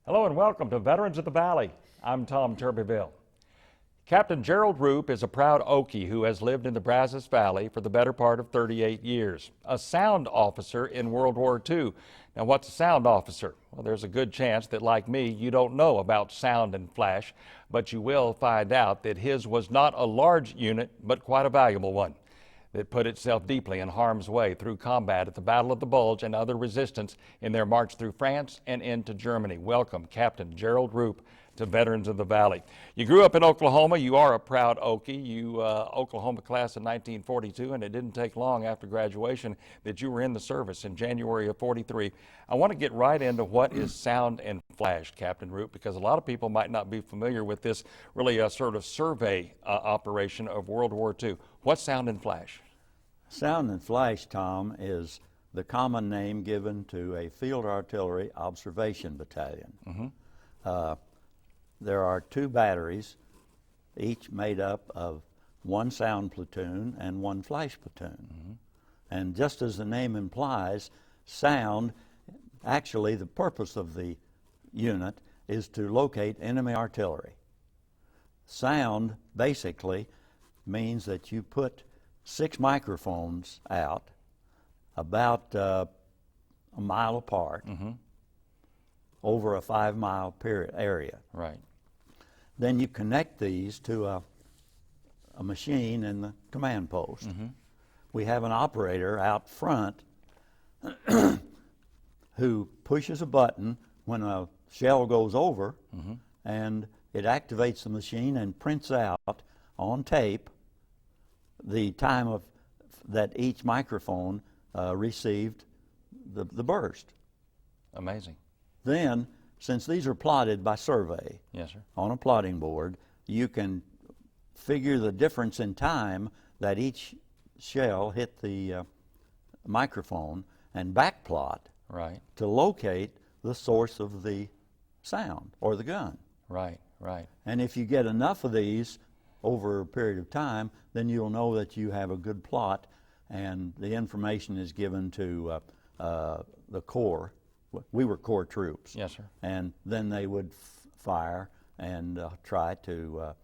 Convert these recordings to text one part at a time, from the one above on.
Hello and welcome to Veterans of the Valley. I'm Tom Turbyville. Captain Gerald Roop is a proud Okie who has lived in the Brazos Valley for the better part of 38 years. A sound officer in World War II. Now, what's a sound officer? Well, there's a good chance that, like me, you don't know about sound and flash, but you will find out that his was not a large unit, but quite a valuable one, that put itself deeply in harm's way through combat at the Battle of the Bulge and other resistance in their march through France and into Germany. Welcome, Captain Gerald Roop, to Veterans of the Valley. You grew up in Oklahoma. You are a proud Okie. You Oklahoma class in 1942, and it didn't take long after graduation that you were in the service in January of 43. I want to get right into what is sound and flash, Captain Roop, because a lot of people might not be familiar with this really sort of survey operation of World War II. What's sound and flash? Sound and flash, Tom, is the common name given to a field artillery observation battalion. There are two batteries, each made up of one sound platoon and one flash platoon. And just as the name implies, sound, actually the purpose of the unit is to locate enemy artillery. Sound basically means that you put 6 microphones out about a mile apart over a 5-mile area. Right. Then you connect these to a machine in the command post. We have an operator out front who pushes a button when a shell goes over, and it activates the machine and prints out on tape the time that each microphone received the burst. Amazing. Then, since these are plotted by survey on a plotting board, you can figure the difference in time that each shell hit the microphone and backplot to locate the source of the sound or the gun. Right. And if you get enough of these over a period of time, then you'll know that you have a good plot, and the information is given to the Corps. We were Corps troops. Yes, sir. And then they would fire and try to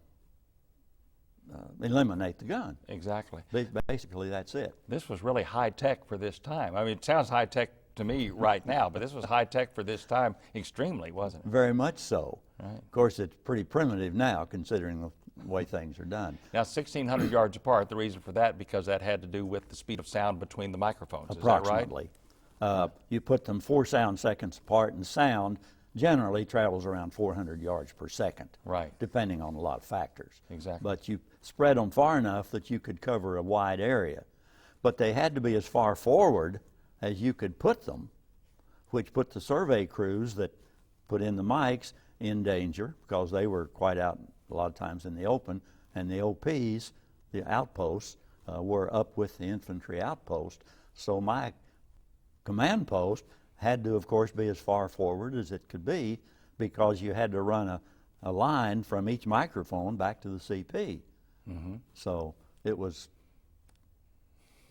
eliminate the gun. Exactly. Basically, that's it. This was really high tech for this time. I mean, it sounds high tech to me right now, but this was high tech for this time extremely, wasn't it? Very much so. Right. Of course, it's pretty primitive now, considering the way things are done. Now, 1,600 yards apart, the reason for that, because that had to do with the speed of sound between the microphones. Approximately. Is that right? You put them 4 sound seconds apart, and sound generally travels around 400 yards per second. Right. Depending on a lot of factors. Exactly. But you spread them far enough that you could cover a wide area. But they had to be as far forward as you could put them, which put the survey crews that put in the mics in danger, because they were quite out a lot of times in the open, and the OPs, the outposts, were up with the infantry outpost. So my command post had to, of course, be as far forward as it could be, because you had to run a line from each microphone back to the CP. So it was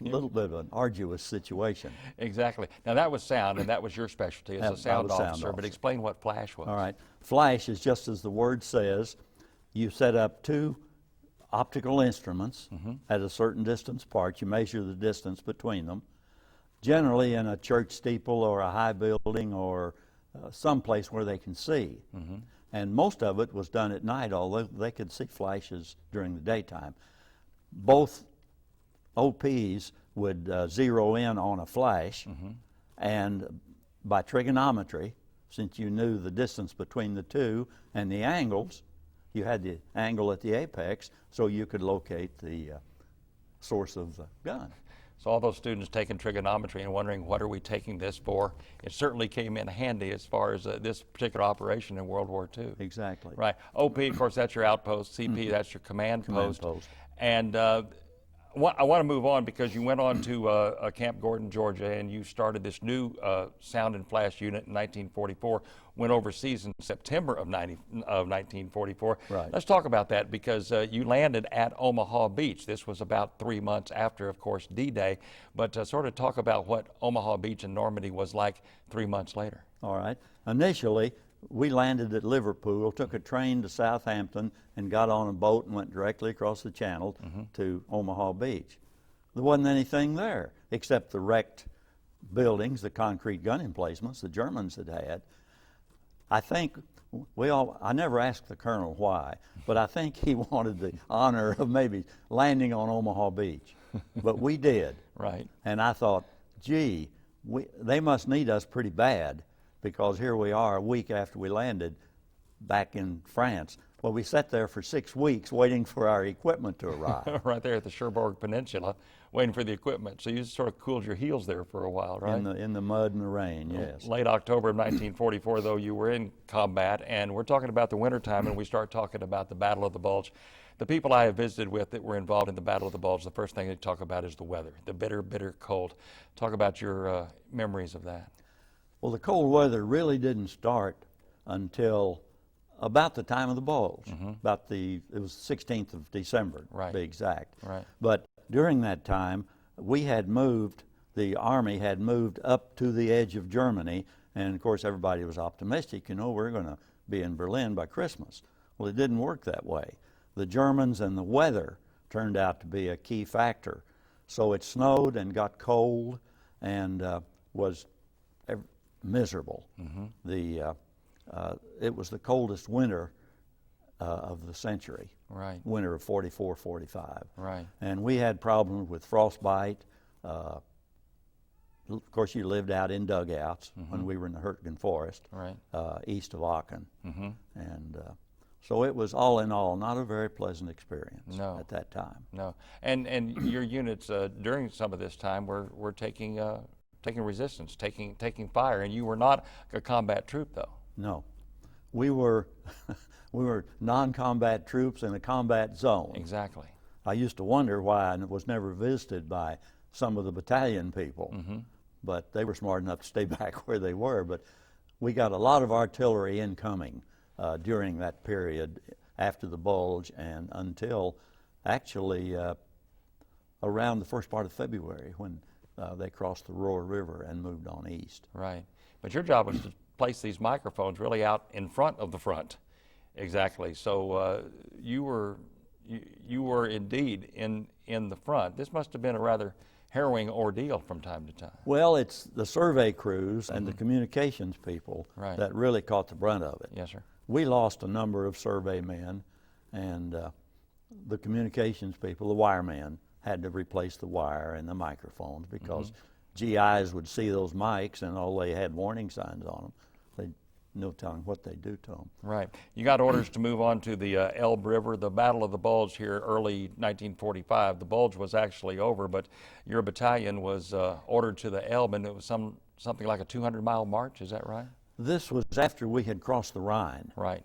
a little bit of an arduous situation. Exactly. Now, that was sound, and that was your specialty as a sound officer, but explain what flash was. All right. Flash is just as the word says. You set up 2 optical instruments at a certain distance apart. You measure the distance between them, generally in a church steeple or a high building or someplace where they can see. And most of it was done at night, although they could see flashes during the daytime. Both OPs would zero in on a flash, and by trigonometry, since you knew the distance between the two and the angles, you had the angle at the apex, so you could locate the source of the gun. So all those students taking trigonometry and wondering, what are we taking this for? It certainly came in handy as far as this particular operation in World War II. Exactly. Right. OP, of course, that's your outpost. CP, that's your command post. And I want to move on, because you went on to Camp Gordon, Georgia, and you started this new sound and flash unit in 1944, went overseas in September of 1944. Right. Let's talk about that, because you landed at Omaha Beach. This was about 3 months after, of course, D-Day, but sort of talk about what Omaha Beach and Normandy was like 3 months later. All right. Initially, we landed at Liverpool, took a train to Southampton, and got on a boat and went directly across the channel to Omaha Beach. There wasn't anything there except the wrecked buildings, the concrete gun emplacements the Germans had had. I think I never asked the colonel why, but I think he wanted the honor of maybe landing on Omaha Beach. But we did. Right. And I thought, gee, they must need us pretty bad, because here we are a week after we landed back in France. Well, we sat there for 6 weeks waiting for our equipment to arrive. Right there at the Cherbourg Peninsula, waiting for the equipment. So you sort of cooled your heels there for a while, right? In the mud and the rain, yes. Late October of 1944, though, you were in combat, and we're talking about the wintertime, and we start talking about the Battle of the Bulge. The people I have visited with that were involved in the Battle of the Bulge, the first thing they talk about is the weather, the bitter, bitter cold. Talk about your memories of that. Well, the cold weather really didn't start until about the time of the Bulge. It was 16th of December, Right. to be exact. Right. But during that time, the Army had moved up to the edge of Germany, and of course everybody was optimistic, we're going to be in Berlin by Christmas. Well, it didn't work that way. The Germans and the weather turned out to be a key factor. So it snowed and got cold and was miserable. It was the coldest winter of the century. Right. Winter of 44, 45. Right. And we had problems with frostbite. Of course, you lived out in dugouts when we were in the Hürtgen Forest, Right. East of Aachen. And so it was, all in all, not a very pleasant experience at that time. No. And your units during some of this time were taking resistance, taking fire, and you were not a combat troop, though. No. We were non-combat troops in a combat zone. Exactly. I used to wonder why I was never visited by some of the battalion people, but they were smart enough to stay back where they were. But we got a lot of artillery incoming during that period after the Bulge and until actually around the first part of February, when they crossed the Roar River and moved on east. Right. But your job was to place these microphones really out in front of the front. Exactly. So you were indeed in the front. This must have been a rather harrowing ordeal from time to time. Well, it's the survey crews and the communications people that really caught the brunt of it. Yes, sir. We lost a number of survey men, and the communications people, the wiremen, had to replace the wire and the microphones because GIs would see those mics, and all they had warning signs on them. No telling what they do to them. Right. You got orders to move on to the Elbe River, the Battle of the Bulge here early 1945. The Bulge was actually over, but your battalion was ordered to the Elbe, and it was something like a 200-mile march. Is that right? This was after we had crossed the Rhine. Right.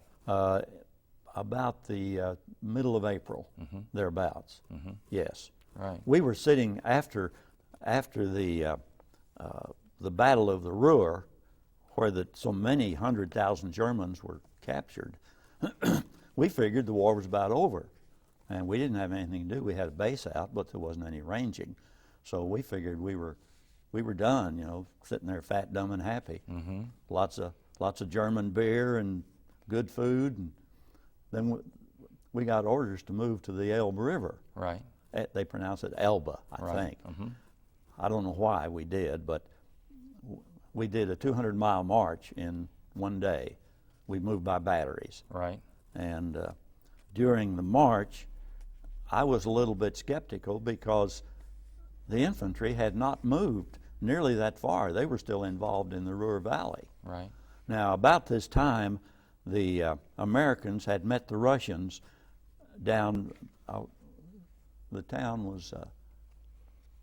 About the middle of April, thereabouts. Yes. Right. We were sitting after the Battle of the Ruhr, where so many 100,000 Germans were captured. We figured the war was about over, and we didn't have anything to do. We had a base out, but there wasn't any ranging, so we figured we were done. Sitting there fat, dumb, and happy. Lots of German beer and good food, and then we got orders to move to the Elbe River. Right. They pronounce it Elbe, I think. I don't know why we did, but we did a 200-mile march in one day. We moved by batteries. Right. And during the march, I was a little bit skeptical because the infantry had not moved nearly that far. They were still involved in the Ruhr Valley. Right. Now, about this time, the Americans had met the Russians down, the town was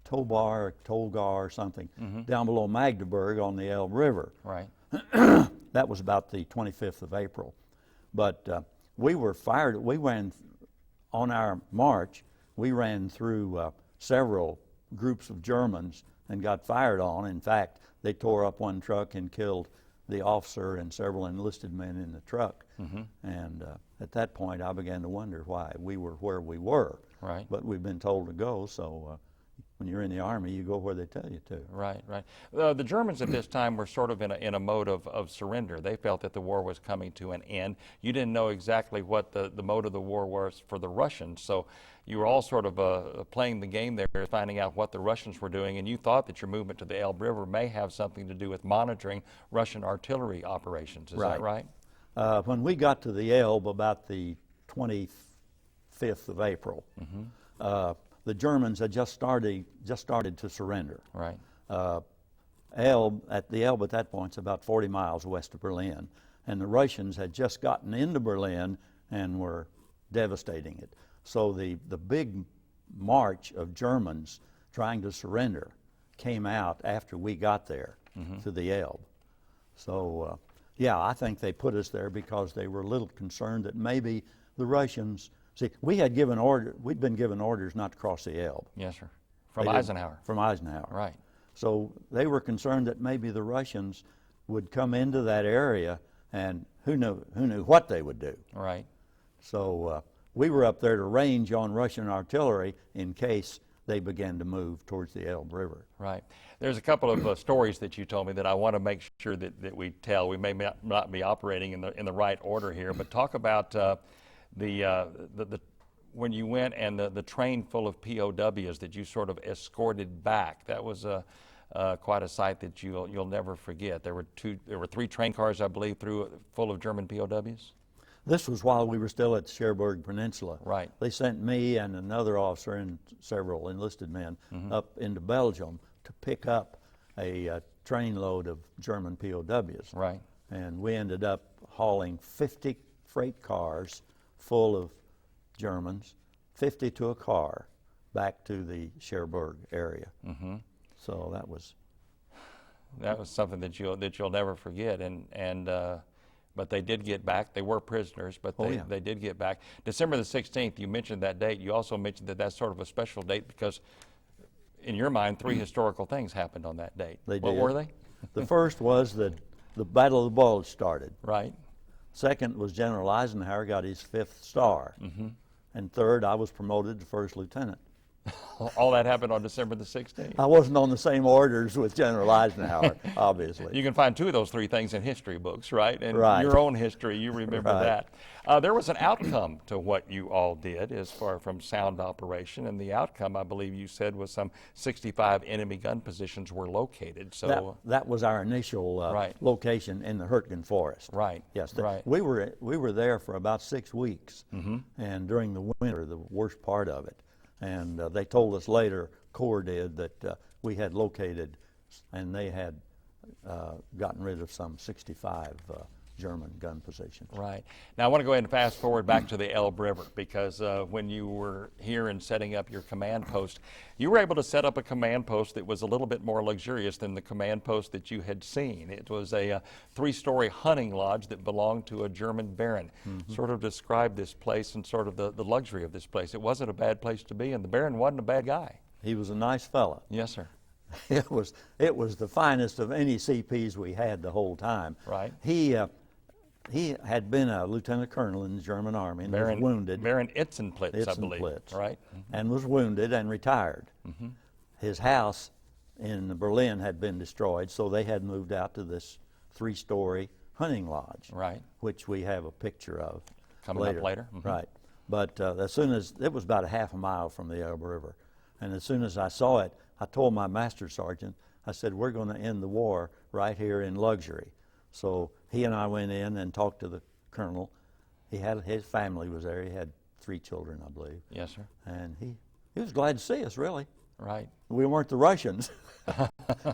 Tolgar or something, down below Magdeburg on the Elbe River. Right. That was about the 25th of April. But we ran on our march, we ran through several groups of Germans and got fired on. In fact, they tore up one truck and killed the officer and several enlisted men in the truck. And at that point, I began to wonder why we were where we were. Right. But we've been told to go, so when you're in the Army, you go where they tell you to. Right, right. The Germans at this time were sort of in a mode of surrender. They felt that the war was coming to an end. You didn't know exactly what the mode of the war was for the Russians, so you were all sort of playing the game there, finding out what the Russians were doing, and you thought that your movement to the Elbe River may have something to do with monitoring Russian artillery operations. Is that right? When we got to the Elbe about the 25th of April, the Germans had just started to surrender. Right. The Elbe at that point is about 40 miles west of Berlin, and the Russians had just gotten into Berlin and were devastating it. So the big march of Germans trying to surrender came out after we got there to the Elbe. So yeah, I think they put us there because they were a little concerned that maybe the Russians. See, we'd been given orders not to cross the Elbe. Yes, sir. From Eisenhower. From Eisenhower. Right. So they were concerned that maybe the Russians would come into that area, and who knew what they would do. Right. So we were up there to range on Russian artillery in case they began to move towards the Elbe River. Right. There's a couple of stories that you told me that I want to make sure that we tell. We may not be operating in the right order here, but talk about when you went and the train full of POWs that you sort of escorted back. That was quite a sight that you'll never forget. There were 3 train cars, I believe, full of German POWs. This was while we were still at the Cherbourg Peninsula. Right. They sent me and another officer and several enlisted men up into Belgium to pick up a train load of German POWs. Right. And we ended up hauling 50 freight cars full of Germans, 50 to a car, back to the Cherbourg area. So that was something that you'll never forget. But they did get back. They were prisoners, but they did get back. December the 16th, you mentioned that date. You also mentioned that that's sort of a special date because, in your mind, 3 historical things happened on that date. What were they? The first was that the Battle of the Bulge started. Right. Second was General Eisenhower got his 5th star. And third, I was promoted to 1st lieutenant. All that happened on December the 16th. I wasn't on the same orders with General Eisenhower, obviously. You can find 2 of those 3 things in history books, right? And your own history, you remember that. There was an outcome to what you all did as far from sound operation, and the outcome, I believe you said, was some 65 enemy gun positions were located. So that was our initial location in the Hurtgen Forest. Right. Yes. Right. We were there for about 6 weeks, and during the winter, the worst part of it. And they told us later, Corps did, that we had located, and they had gotten rid of some 65 German gun positions. Right. Now I want to go ahead and fast forward back to the Elbe River, because when you were here and setting up your command post, you were able to set up a command post that was a little bit more luxurious than the command post that you had seen. It was a 3-story hunting lodge that belonged to a German baron. Sort of describe this place and sort of the luxury of this place. It wasn't a bad place to be, and the baron wasn't a bad guy. He was a nice fella. Yes, sir. It was the finest of any CPs we had the whole time. Right. He had been a lieutenant colonel in the German army and was wounded. Baron Itzenplitz, I believe. Right. And was wounded and retired. His house in Berlin had been destroyed, so they had moved out to this 3-story hunting lodge. Right. Which we have a picture of. Coming up later. Right. But as soon as, it was about a half a mile from the Elbe River, and as soon as I saw it, I told my master sergeant, I said, we're going to end the war right here in luxury. So he and I went in and talked to the colonel. His family was there. He had 3 children, I believe. Yes, sir. And he was glad to see us, really. Right. We weren't the Russians.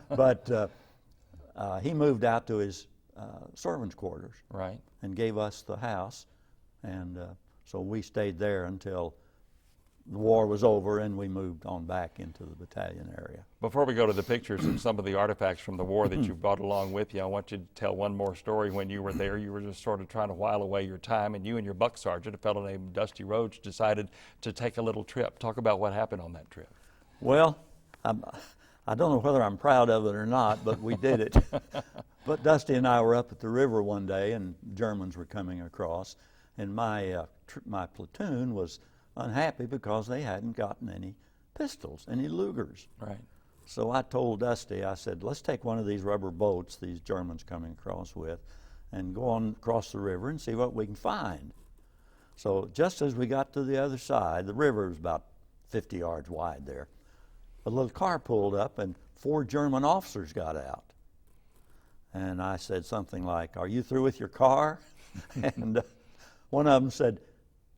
But he moved out to his servants' quarters. Right. And gave us the house. And so we stayed there until the war was over, and we moved on back into the battalion area. Before we go to the pictures and some of the artifacts from the war that you brought along with you, I want you to tell one more story. When you were there, you were just sort of trying to while away your time, and you and your buck sergeant, a fellow named Dusty Rhodes, decided to take a little trip. Talk about what happened on that trip. Well, I don't know whether I'm proud of it or not, but we did it. But Dusty and I were up at the river one day, and Germans were coming across, and my platoon was unhappy because they hadn't gotten any pistols, any Lugers. Right. So I told Dusty, I said, let's take one of these rubber boats these Germans coming across with and go on across the river and see what we can find. So just as we got to the other side, the river was about 50 yards wide there, a little car pulled up and 4 German officers got out. And I said something like, "Are you through with your car?" And one of them said,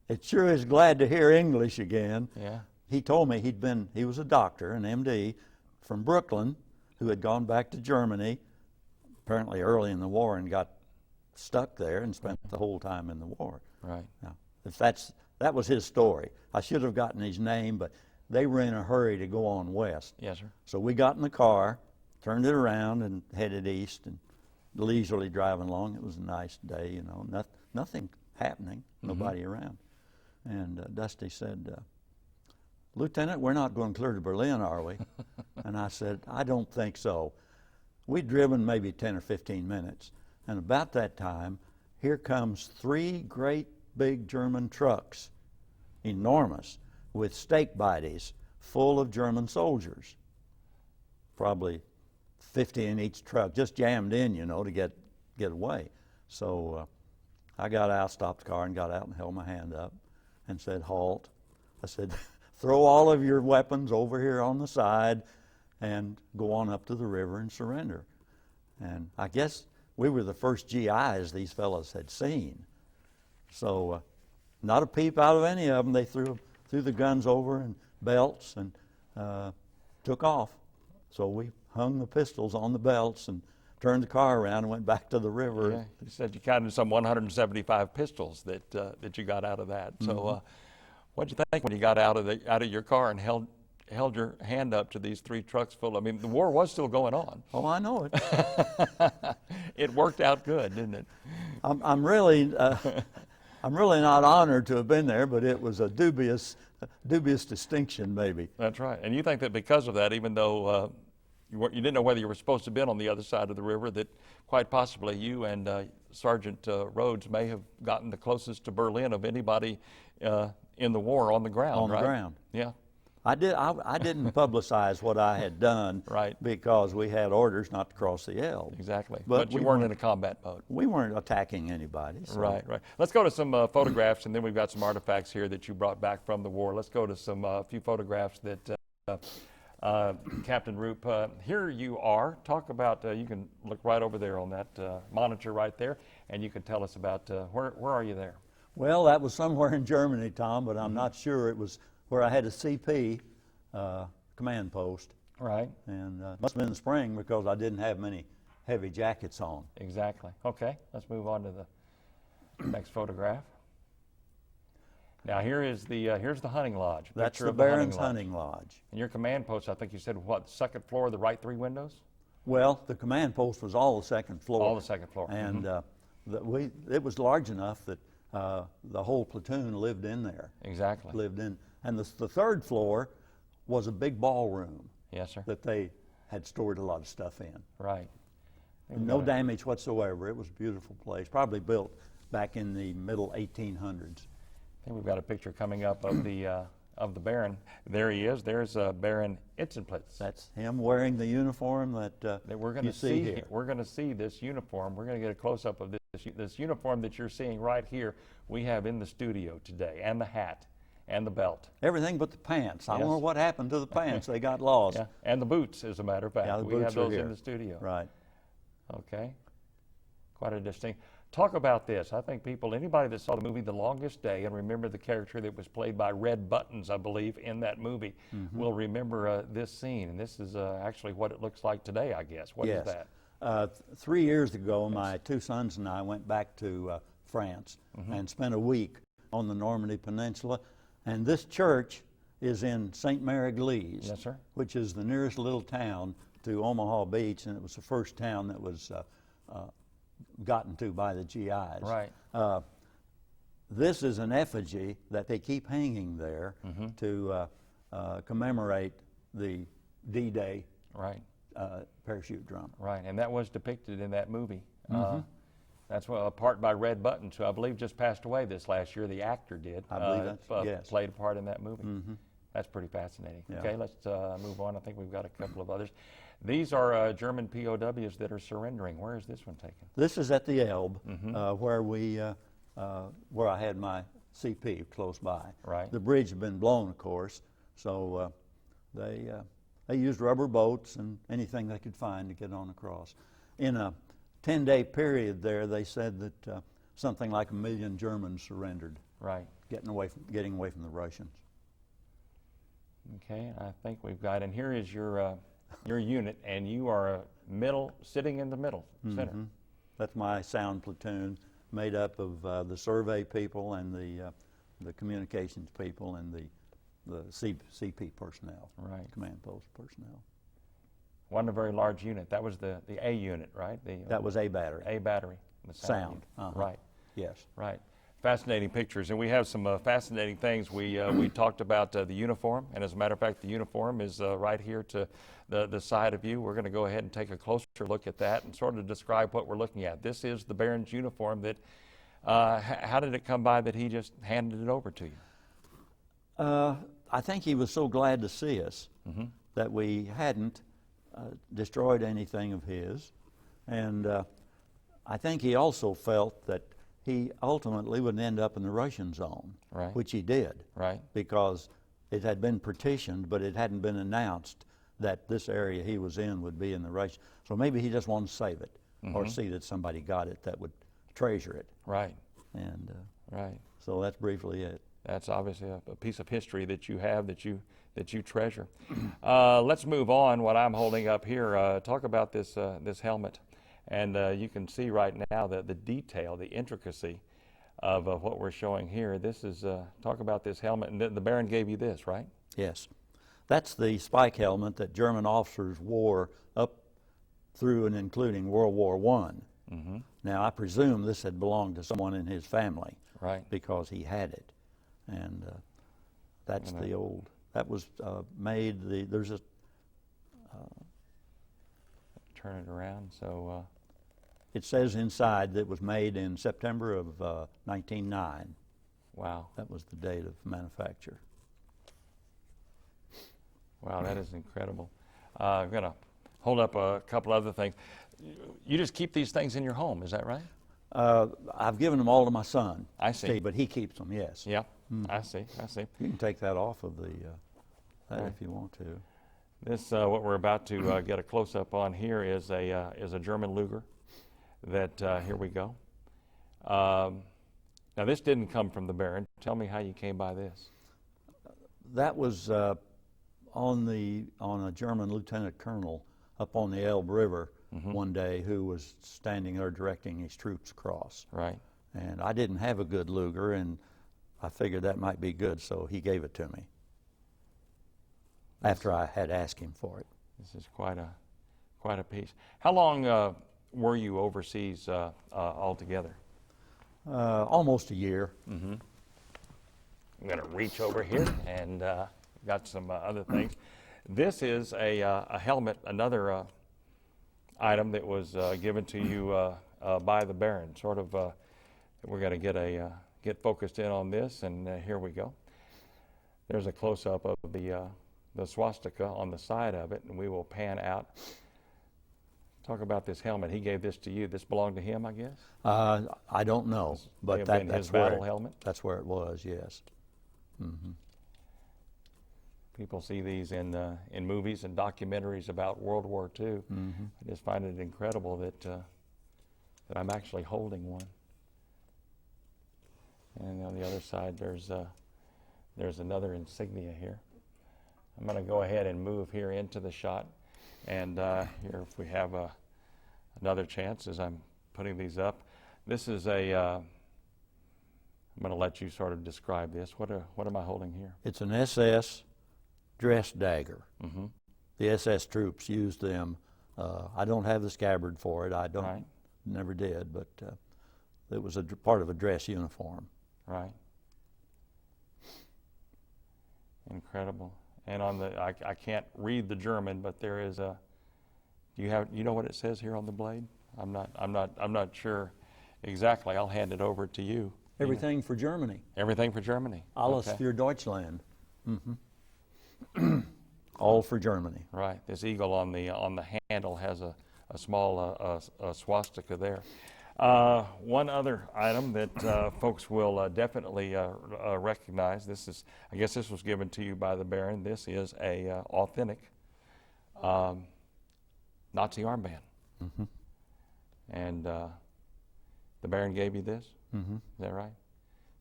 "It sure is glad to hear English again." Yeah. He told me he was a doctor, an MD, from Brooklyn, who had gone back to Germany, apparently early in the war, and got stuck there and spent the whole time in the war. Right. Now, that was his story. I should have gotten his name, but they were in a hurry to go on west. Yes, sir. So we got in the car, turned it around, and headed east, and leisurely driving along. It was a nice day, you know, nothing happening, nobody around. And Dusty said, "Lieutenant, we're not going clear to Berlin, are we?" And I said, "I don't think so." We'd driven maybe 10 or 15 minutes, and about that time, here comes 3 great big German trucks, enormous, with stake bodies full of German soldiers, probably 50 in each truck, just jammed in, you know, to get away. So I got out, stopped the car, and got out and held my hand up and said, "Halt." I said, "Throw all of your weapons over here on the side and go on up to the river and surrender." And I guess we were the first GIs these fellows had seen. So not a peep out of any of them. They threw the guns over and belts and took off. So we hung the pistols on the belts and turned the car around and went back to the river. Yeah. You said you counted some 175 pistols that you got out of that. So what did you think when you got out of your car and held your hand up to these 3 trucks full? I mean, the war was still going on. Oh, I know it. It worked out good, didn't it? I'm really not honored to have been there, but it was a dubious distinction, maybe. That's right. And you think that because of that, even though you didn't know whether you were supposed to be on the other side of the river, that quite possibly you and Sergeant Rhodes may have gotten the closest to Berlin of anybody in the war on the ground, On right? the ground. Yeah. I didn't publicize what I had done, Right. because we had orders not to cross the Elbe. Exactly. But But you we weren't weren't- in a combat mode. We weren't attacking anybody. So. Right, right. Let's go to some photographs, and then we've got some artifacts here that you brought back from the war. Let's go to some few photographs that Captain Roop, here you are. Talk about, you can look right over there on that monitor right there, and you can tell us about where are you there? Well, that was somewhere in Germany, Tom, but I'm not sure. It was where I had a CP command post, Right, and must have been in the spring because I didn't have many heavy jackets on. exactly. Okay, let's move on to the next photograph. Now here's the hunting lodge. That's Picture the of Baron's lodge. hunting lodge. And your command post, I think you said, what, second floor, the right 3 windows? Well, the command post was all the second floor. All the second floor. And it was large enough that the whole platoon lived in there. Exactly. Lived in, and the 3rd floor was a big ballroom Yes, sir. that they had stored a lot of stuff in. Right. No damage whatsoever. It was a beautiful place, probably built back in the middle 1800s. I think we've got a picture coming up of the Baron. There he is. There's Baron Itzenplitz. That's him wearing the uniform that We're going you to see here. We're going to see this uniform. We're going to get a close up of this uniform that you're seeing right here. We have in the studio today, and the hat, and the belt. Everything but the pants. I Yes. don't know what happened to the pants. They got lost. Yeah, and the boots, as a matter of fact. Yeah, the we boots have are those here. in the studio. Right. Okay. Quite a distinct. Talk about this. I think anybody that saw the movie The Longest Day and remember the character that was played by Red Buttons, I believe, in that movie, will remember this scene. And this is actually what it looks like today, I guess. What is Yes. that? 3 years ago, my 2 sons and I went back to France and spent a week on the Normandy Peninsula. And this church is in St. Mary-Glise, Yes, sir. which is the nearest little town to Omaha Beach, and it was the first town that was gotten to by the GIs. Right. This is an effigy that they keep hanging there to commemorate the D-Day Right. parachute drum. Right, and that was depicted in that movie. That's a part by Red Buttons, who I believe just passed away this last year. The actor did. I believe that's, yes. Played a part in that movie. That's pretty fascinating. Yeah. Okay, let's move on. I think we've got a couple of others. These are German POWs that are surrendering. Where is this one taken? This is at the Elbe, where I had my CP close by. Right. The bridge had been blown, of course, so they used rubber boats and anything they could find to get on across. In a 10-day period there, they said that something like 1 million Germans surrendered. Right. Getting away from the Russians. Okay, I think we've got, and here is your unit, and you are sitting in the middle, center. That's my sound platoon, made up of the survey people and the communications people and the CP personnel, Right. command post personnel. Wasn't a very large unit. That was the A unit, right? That was A battery. A battery. The Sound. unit. Right. Yes. Right. Fascinating pictures, and we have some fascinating things. We talked about the uniform, and as a matter of fact, the uniform is right here to the side of you. We're going to go ahead and take a closer look at that and sort of describe what we're looking at. This is the Baron's uniform. That how did it come by that he just handed it over to you? I think he was so glad to see us that we hadn't destroyed anything of his, and I think he also felt that he ultimately would end up in the Russian zone, Right. which he did, Right. because it had been partitioned, but it hadn't been announced that this area he was in would be in the Russian. So maybe he just wanted to save it or see that somebody got it that would treasure it. Right. And Right. so that's briefly it. That's obviously a piece of history that you have that you treasure. Let's move on. What I'm holding up here, talk about this helmet, and you can see right now the detail, the intricacy of what we're showing here. This is talk about this helmet, and the Baron gave you this, right? Yes. That's the spike helmet that German officers wore up through and including World War I. Now, I presume this had belonged to someone in his family, Right. because he had it. And that's the old, that was made, there's a... Turn it around, so... It says inside that it was made in September of 1909. Wow. That was the date of manufacture. Wow, that is incredible. I'm going to hold up a couple other things. You just keep these things in your home, is that right? I've given them all to my son. I see. Steve, but he keeps them, yes. Yeah, I see. You can take that off of the that Right. if you want to. This, what we're about to get a close-up on here is a German Luger that, here we go. Now, this didn't come from the Baron. Tell me how you came by this. That was on a German lieutenant colonel up on the Elbe River one day, who was standing there directing his troops across. Right. And I didn't have a good Luger, and I figured that might be good, so he gave it to me after I had asked him for it. This is quite a piece. How long were you overseas altogether? Almost a year. I'm going to reach over here and got some other things. This is a helmet, another item that was given to you by the Baron. Sort of, we're going to get focused in on this, and here we go. There's a close-up of the swastika on the side of it, and we will pan out. Talk about this helmet. He gave this to you. This belonged to him, I guess? I don't know, May but have been that's his where battle helmet? That's where it was, yes. People see these in movies and documentaries about World War II. I just find it incredible that I'm actually holding one. And on the other side, there's another insignia here. I'm going to go ahead and move here into the shot. And here, if we have another chance as I'm putting these up. This is I'm going to let you sort of describe this. What am I holding here? It's an SS dress dagger. The SS troops used them. I don't have the scabbard for it. I don't, Right. Never did, but it was part of a dress uniform. Right. Incredible. And on the, I can't read the German, but there is a. You know what it says here on the blade? I'm not sure exactly. I'll hand it over to you. Everything for Germany. Everything for Germany. Alles Okay. für Deutschland. all for Germany. Right. This eagle on the handle has a small swastika there. One other item that folks will definitely recognize. I guess this was given to you by the Baron. This is a authentic Nazi armband. Mm-hmm. And the Baron gave you this? Mm-hmm. Is that right?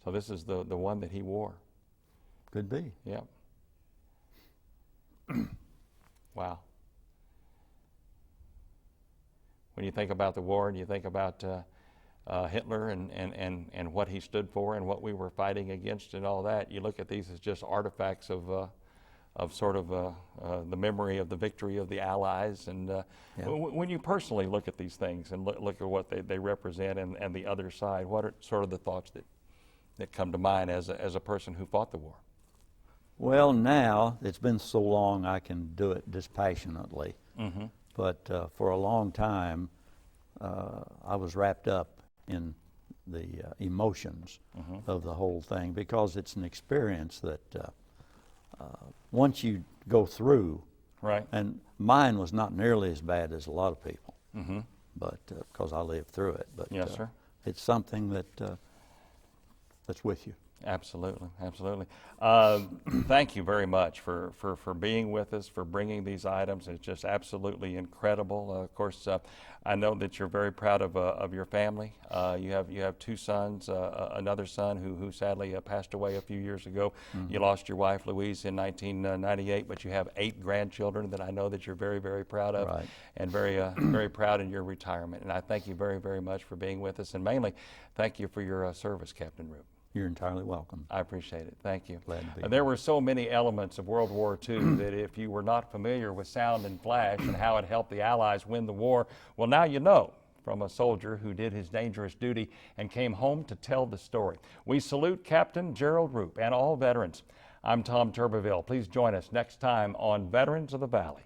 So this is the one that he wore. Could be. Yep. Wow. When you think about the war and you think about Hitler and what he stood for and what we were fighting against and all that, you look at these as just artifacts of sort of the memory of the victory of the Allies. And when you personally look at these things and look at what they represent and the other side, what are sort of the thoughts that come to mind as a person who fought the war? Well, now it's been so long I can do it dispassionately. Mm-hmm. But for a long time, I was wrapped up in the emotions of the whole thing, because it's an experience that once you go through, right? And mine was not nearly as bad as a lot of people, Mm-hmm. but because I lived through it. But Yes, sir. it's something that's with you. Absolutely, absolutely. Thank you very much for being with us, for bringing these items. It's just absolutely incredible. Of course, I know that you're very proud of your family. You have two sons, another son who sadly passed away a few years ago. Mm-hmm. You lost your wife, Louise, in 1998, but you have 8 grandchildren that I know that you're very, very proud of, Right. and very, very proud in your retirement. And I thank you very, very much for being with us, and mainly thank you for your service, Captain Roop. You're entirely welcome. I appreciate it. Thank you. Glad to be here. There were so many elements of World War II that if you were not familiar with sound and flash and how it helped the Allies win the war, well, now you know, from a soldier who did his dangerous duty and came home to tell the story. We salute Captain Gerald Roop and all veterans. I'm Tom Turbeville. Please join us next time on Veterans of the Valley.